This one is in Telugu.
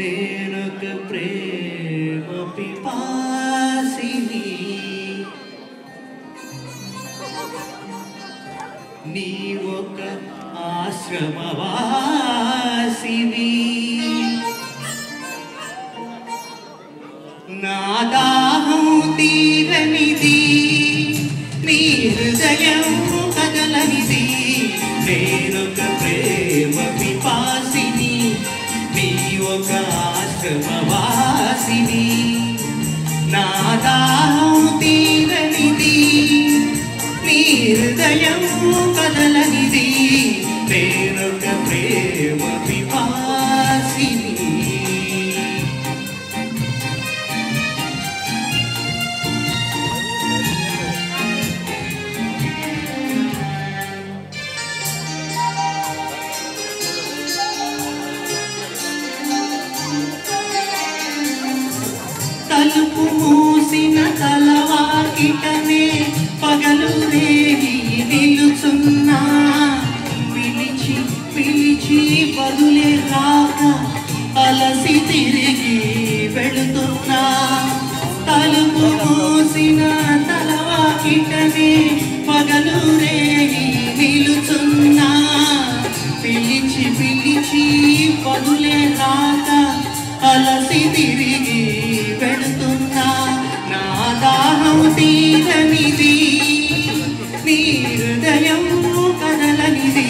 నేనొక ప్రేమ పిపాసిని నీ ఒక ఆశ్రమవాసిని నా దాహం తీరనిది నీ హృదయం కదలనిది నేనొక ప్రేమ పిపాసిని నీ ఒక ఆశ్రమవాసిని నా దాహం తీరనిది నీ హృదయం కదలనిది నేనొక ప్రేమ పిపాసిని తలుపు మూసిన తలవాకిటనే పగలు రేగి నిలుచున్నా పిలిచి పిలిచి బదులే రాక అలసి తిరిగి వెళుతున్నా తలుపు మూసిన తలవాకిటనే పగలు రేగి నిలుచున్నా పిలిచి పిలిచి బదులే రాక అలసి తిరిగి వెళుతున్నా నా దాహం తీరనిది నీ హృదయం కదలనిది